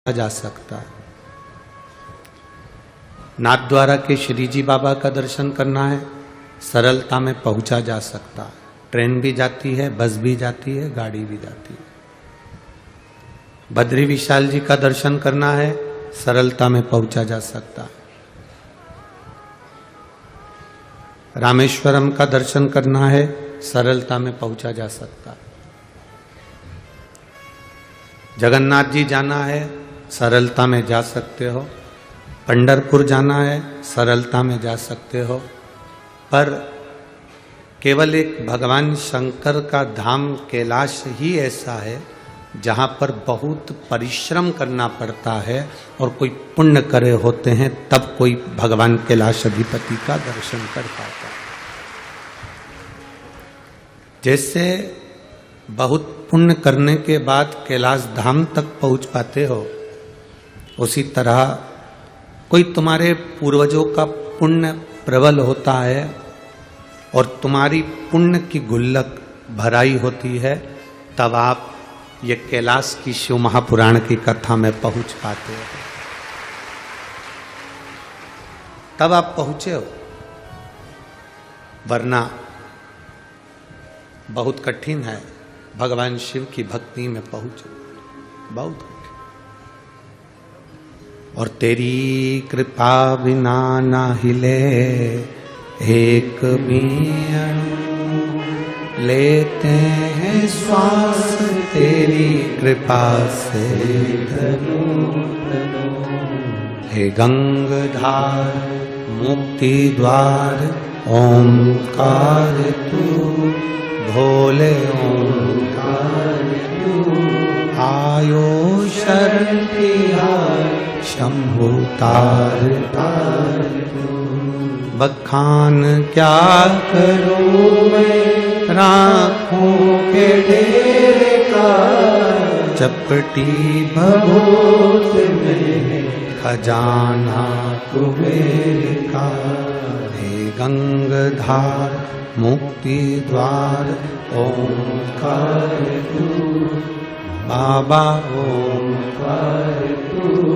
जा सकता है। नाथद्वारा के श्री जी बाबा का दर्शन करना है, सरलता में पहुंचा जा सकता है। ट्रेन भी जाती है, बस भी जाती है, गाड़ी भी जाती है। बद्री विशाल जी का दर्शन करना है, सरलता में पहुंचा जा सकता है। रामेश्वरम का दर्शन करना है, सरलता में पहुंचा जा सकता है। जगन्नाथ जी जाना है, सरलता में जा सकते हो। पंढरपुर जाना है, सरलता में जा सकते हो। पर केवल एक भगवान शंकर का धाम कैलाश ही ऐसा है जहाँ पर बहुत परिश्रम करना पड़ता है और कोई पुण्य करे होते हैं तब कोई भगवान कैलाश अधिपति का दर्शन कर पाता है। जैसे बहुत पुण्य करने के बाद कैलाश धाम तक पहुंच पाते हो, उसी तरह कोई तुम्हारे पूर्वजों का पुण्य प्रबल होता है और तुम्हारी पुण्य की गुल्लक भराई होती है, तब आप ये कैलाश की शिव महापुराण की कथा में पहुंच पाते हो। तब आप पहुंचे हो, वरना बहुत कठिन है भगवान शिव की भक्ति में पहुंचो, बहुत कठिन। और तेरी कृपा बिना ना हिले एक भी अणु, लेते हैं श्वास तेरी कृपा से धनु। हे गंगाधार मुक्ति द्वार ओंकार तू, भोले ओंकार तू। आयो शरण तिहार शंभु तार तार तू। बखान क्या करूं मैं राखों के डेरे का, चपटी भभूत में खजाना कुबेर का। हे गंगाधार मुक्ति द्वार ओंकार तू, बाबा ओंकार तू।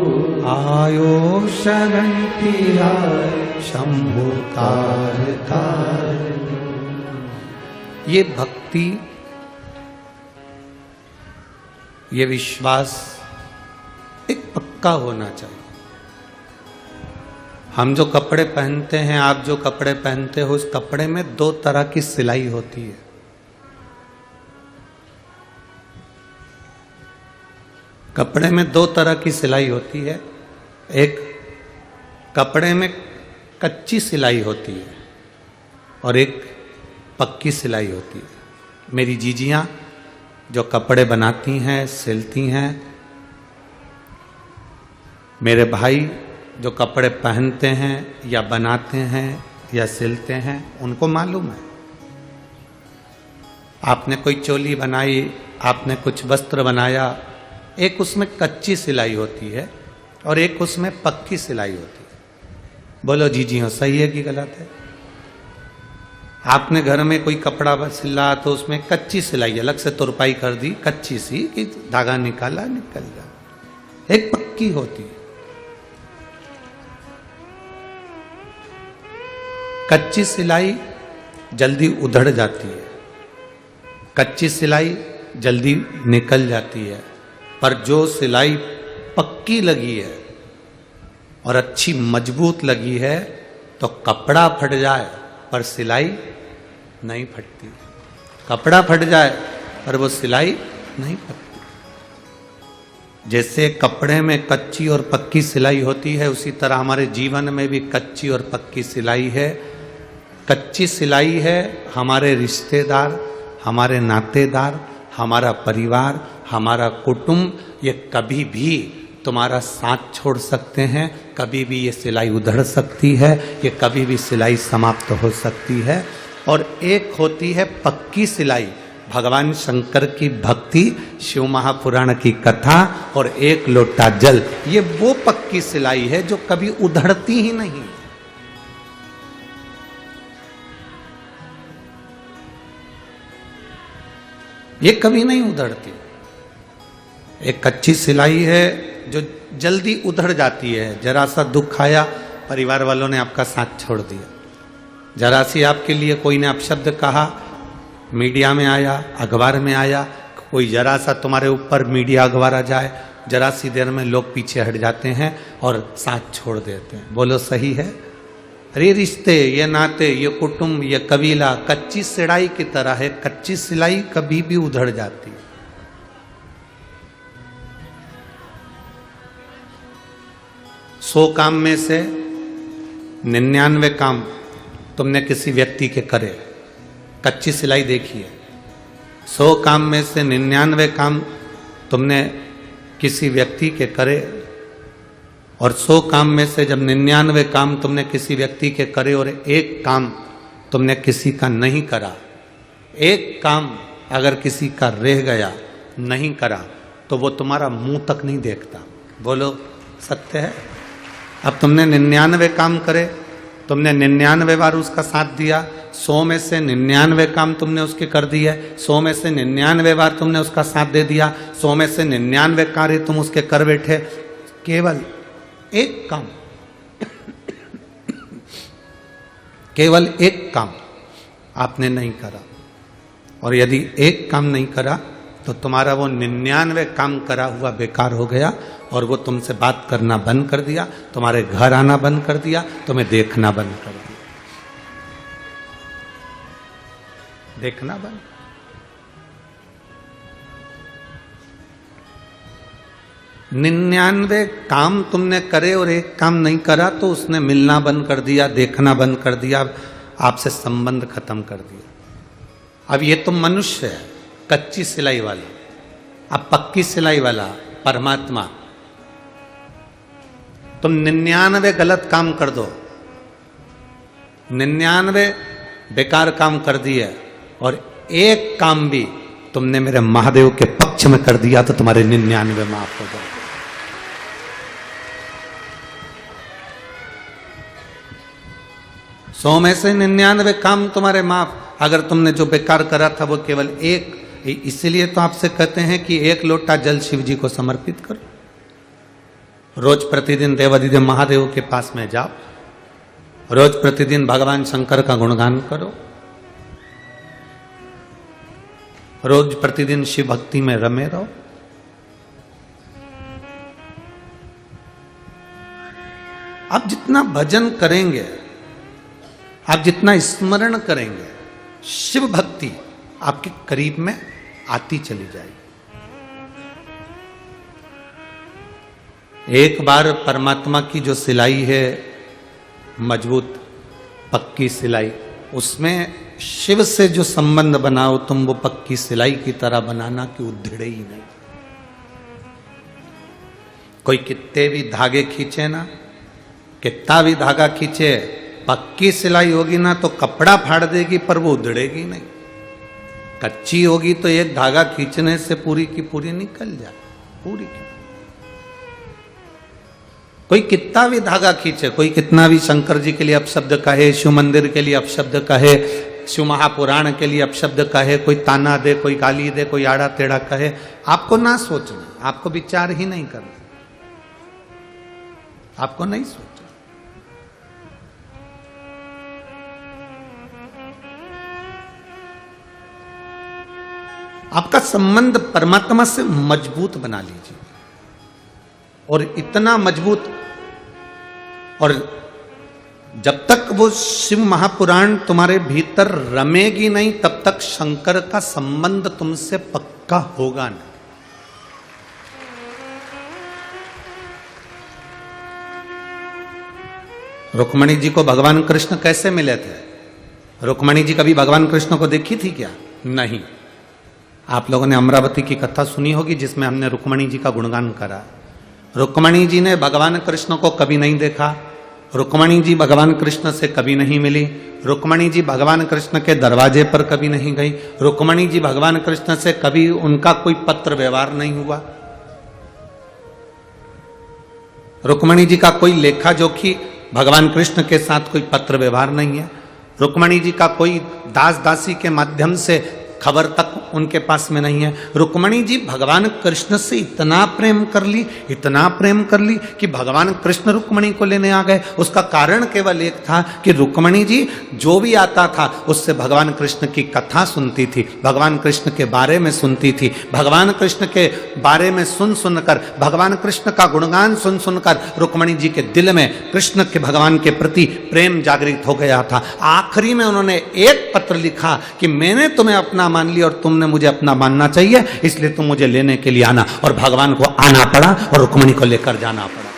आयो शरण तिहार शंभु तार तार। ये भक्ति, ये विश्वास एक पक्का होना चाहिए। हम जो कपड़े पहनते हैं, आप जो कपड़े पहनते हो, उस कपड़े में दो तरह की सिलाई होती है। कपड़े में दो तरह की सिलाई होती है। एक कपड़े में कच्ची सिलाई होती है और एक पक्की सिलाई होती है। मेरी जीजियां जो कपड़े बनाती हैं, सिलती हैं, मेरे भाई जो कपड़े पहनते हैं या बनाते हैं या सिलते हैं, उनको मालूम है। आपने कोई चोली बनाई, आपने कुछ वस्त्र बनाया, एक उसमें कच्ची सिलाई होती है और एक उसमें पक्की सिलाई होती है। बोलो जी हो, सही है कि गलत है? आपने घर में कोई कपड़ा सिला तो उसमें कच्ची सिलाई अलग से तुरपाई कर दी, कच्ची सी कि धागा निकाला निकल गया। एक पक्की होती है। कच्ची सिलाई जल्दी उधड़ जाती है, कच्ची सिलाई जल्दी निकल जाती है। पर जो सिलाई पक्की लगी है और अच्छी मजबूत लगी है, तो कपड़ा फट जाए पर सिलाई नहीं फटती। कपड़ा फट जाए पर वो सिलाई नहीं फटती। जैसे कपड़े में कच्ची और पक्की सिलाई होती है, उसी तरह हमारे जीवन में भी कच्ची और पक्की सिलाई है। कच्ची सिलाई है हमारे रिश्तेदार, हमारे नातेदार, हमारा परिवार, हमारा कुटुंब। ये कभी भी तुम्हारा साथ छोड़ सकते हैं, कभी भी ये सिलाई उधड़ सकती है, ये कभी भी सिलाई समाप्त हो सकती है। और एक होती है पक्की सिलाई, भगवान शंकर की भक्ति, शिव महापुराण की कथा और एक लोटा जल। ये वो पक्की सिलाई है जो कभी उधड़ती ही नहीं। ये कभी नहीं उधड़ती। एक कच्ची सिलाई है जो जल्दी उधड़ जाती है। जरा सा दुख आया, परिवार वालों ने आपका साथ छोड़ दिया। जरा सी आपके लिए कोई ने अपशब्द कहा, मीडिया में आया, अखबार में आया, कोई जरा सा तुम्हारे ऊपर मीडिया अखबार आ जाए, जरा सी देर में लोग पीछे हट जाते हैं और साथ छोड़ देते हैं। बोलो सही है? अरे रिश्ते, ये नाते, ये कुटुंब, ये कबीला कच्ची सिलाई की तरह है। कच्ची सिलाई कभी भी उधड़ जाती है। 100 काम में से 99 काम तुमने किसी व्यक्ति के करे। कच्ची सिलाई देखिए, 100 काम में से 99 काम तुमने किसी व्यक्ति के करे, और 100 काम में से जब 99 काम तुमने किसी व्यक्ति के करे और एक काम तुमने किसी का नहीं करा, एक काम अगर किसी का रह गया, नहीं करा, तो वो तुम्हारा मुंह तक नहीं देखता। बोलो सत्य है? अब तुमने 99 काम करे, तुमने 99 बार उसका साथ दिया, 100 में से 99 काम तुमने उसके कर दिए, 100 में से 99 बार तुमने उसका साथ दे दिया, 100 में से 99 कार्य तुम उसके कर बैठे, केवल एक काम केवल एक काम आपने नहीं करा। और यदि एक काम नहीं करा तो तुम्हारा वो 99 काम करा हुआ बेकार हो गया, और वो तुमसे बात करना बंद कर दिया, तुम्हारे घर आना बंद कर दिया, तुम्हें देखना बंद कर दिया। देखना बंद। निन्यानवे काम तुमने करे और एक काम नहीं करा, तो उसने मिलना बंद कर दिया, देखना बंद कर दिया, आपसे संबंध खत्म कर दिया। अब ये तो मनुष्य है, कच्ची सिलाई वाला। अब पक्की सिलाई वाला परमात्मा। तुम 99 गलत काम कर दो, 99 बेकार काम कर दिए, और एक काम भी तुमने मेरे महादेव के पक्ष में कर दिया, तो तुम्हारे 99 माफ हो जाए। सौ में से 99 काम तुम्हारे माफ। अगर तुमने जो बेकार करा था वो केवल एक, इसलिए तो आपसे कहते हैं कि 1 लोटा जल शिव जी को समर्पित करो। रोज प्रतिदिन देवाधिदेव महादेव के पास में जाओ, रोज प्रतिदिन भगवान शंकर का गुणगान करो, रोज प्रतिदिन शिव भक्ति में रमे रहो। आप जितना भजन करेंगे, आप जितना स्मरण करेंगे, शिव भक्ति आपके करीब में आती चली जाएगी। एक बार परमात्मा की जो सिलाई है, मजबूत पक्की सिलाई, उसमें शिव से जो संबंध बनाओ तुम, वो पक्की सिलाई की तरह बनाना कि उधड़े ही नहीं। कोई कितने भी धागे खींचे ना, कितना भी धागा खींचे, पक्की सिलाई होगी ना तो कपड़ा फाड़ देगी, पर वो उधड़ेगी नहीं। कच्ची होगी तो एक धागा खींचने से पूरी की पूरी निकल जाए, पूरी की। कोई कितना भी धागा खींचे, कोई कितना भी शंकर जी के लिए अपशब्द कहे, शिव मंदिर के लिए अपशब्द कहे, शिव महापुराण के लिए अपशब्द कहे, कोई ताना दे, कोई गाली दे, कोई आड़ा टेढ़ा कहे, आपको ना सोचना, आपको विचार ही नहीं करना, आपको नहीं सोचना। आपका संबंध परमात्मा से मजबूत बना लीजिए, और इतना मजबूत, और जब तक वो शिव महापुराण तुम्हारे भीतर रमेगी नहीं, तब तक शंकर का संबंध तुमसे पक्का होगा नहीं। रुक्मणी जी को भगवान कृष्ण कैसे मिले थे? रुक्मणी जी कभी भगवान कृष्ण को देखी थी क्या? नहीं। आप लोगों ने अमरावती की कथा सुनी होगी, जिसमें हमने रुक्मणी जी का गुणगान करा। रुक्मणी जी ने भगवान कृष्ण को कभी नहीं देखा, रुक्मणी जी भगवान कृष्ण से कभी नहीं मिली, रुक्मणी जी भगवान कृष्ण के दरवाजे पर कभी नहीं गई, रुक्मणी जी भगवान कृष्ण से कभी उनका कोई पत्र व्यवहार नहीं हुआ, रुक्मणी जी का कोई लेखा जोखी भगवान कृष्ण के साथ कोई पत्र व्यवहार नहीं है, रुक्मणी जी का कोई दास दासी के माध्यम से खबर तक उनके पास में नहीं है। रुक्मणी जी भगवान कृष्ण से इतना प्रेम कर ली, इतना प्रेम कर ली कि भगवान कृष्ण रुक्मणी को लेने आ गए। उसका कारण केवल एक था कि रुक्मणी जी जो भी आता था उससे भगवान कृष्ण की कथा सुनती थी, भगवान कृष्ण के बारे में सुनती थी, भगवान कृष्ण के बारे में सुन सुनकर, भगवान कृष्ण का गुणगान सुन सुनकर रुक्मणी जी के दिल में कृष्ण के भगवान के प्रति प्रेम जागृत हो गया था। आखिरी में उन्होंने एक पत्र लिखा कि मैंने तुम्हें अपना मान लिया और तुमने मुझे अपना मानना चाहिए, इसलिए तुम मुझे लेने के लिए आना। और भगवान को आना पड़ा और रुक्मणी को लेकर जाना पड़ा।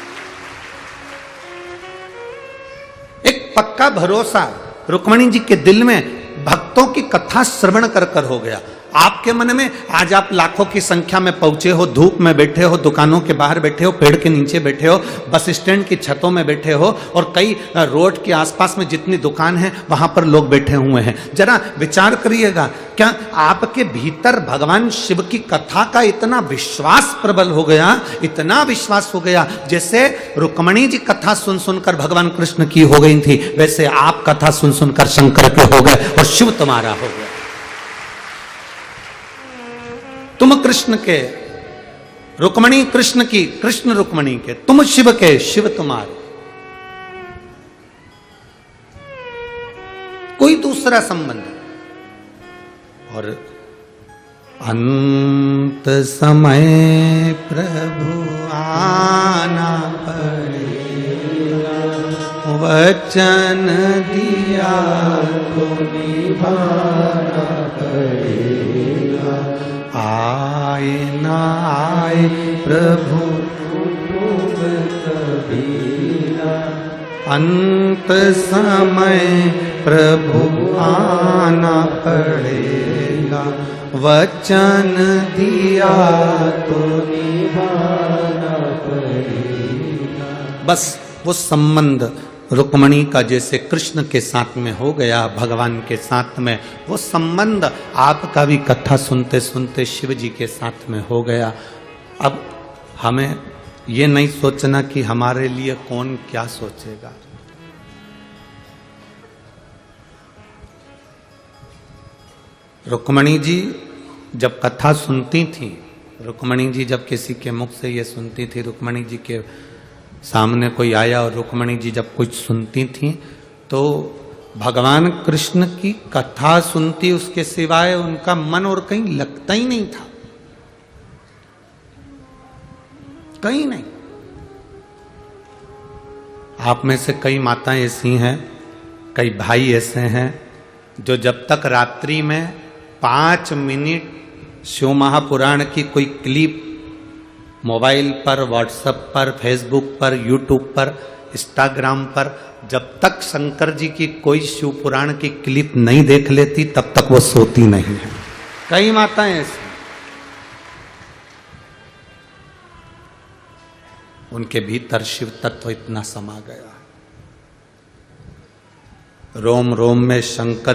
एक पक्का भरोसा रुक्मणी जी के दिल में भक्तों की कथा श्रवण कर कर हो गया। आपके मन में आज आप लाखों की संख्या में पहुंचे हो, धूप में बैठे हो, दुकानों के बाहर बैठे हो, पेड़ के नीचे बैठे हो, बस स्टैंड की छतों में बैठे हो और कई रोड के आसपास में जितनी दुकान है वहां पर लोग बैठे हुए हैं। जरा विचार करिएगा, क्या आपके भीतर भगवान शिव की कथा का इतना विश्वास प्रबल हो गया, इतना विश्वास हो गया, जैसे रुक्मणी जी कथा सुन सुनकर भगवान कृष्ण की हो गई थी, वैसे आप कथा सुन सुनकर शंकर के हो गए और शिव तुम्हारा हो गया। तुम कृष्ण के, रुक्मणी कृष्ण की, कृष्ण रुक्मणी के, तुम शिव के, शिव तुम्हारे। कोई दूसरा संबंध। और अंत समय प्रभु आना पड़ेगा, वचन दिया तो निभाना पड़ेगा, आए ना आए प्रभु कबीरा, अंत समय प्रभु आना पड़ेगा, वचन दिया तो निभाना पड़ेगा। बस वो संबंध रुक्मणी का जैसे कृष्ण के साथ में हो गया, भगवान के साथ में, वो संबंध आपका भी कथा सुनते सुनते शिव जी के साथ में हो गया। अब हमें ये नहीं सोचना कि हमारे लिए कौन क्या सोचेगा। रुक्मणी जी जब कथा सुनती थी, रुक्मणी जी जब किसी के मुख से ये सुनती थी, रुक्मणी जी के सामने कोई आया और रुक्मणी जी जब कुछ सुनती थी तो भगवान कृष्ण की कथा सुनती, उसके सिवाय उनका मन और कहीं लगता ही नहीं था, कहीं नहीं। आप में से कई माताएं ऐसी हैं, कई भाई ऐसे हैं जो जब तक रात्रि में 5 मिनट शिव महापुराण की कोई क्लिप मोबाइल पर, व्हाट्सएप पर, फेसबुक पर, यूट्यूब पर, इंस्टाग्राम पर, जब तक शंकर जी की कोई शिव पुराण की क्लिप नहीं देख लेती तब तक वो सोती नहीं है। कई माताएं ऐसी, उनके भीतर शिव तत्व इतना समा गया, रोम रोम में शंकर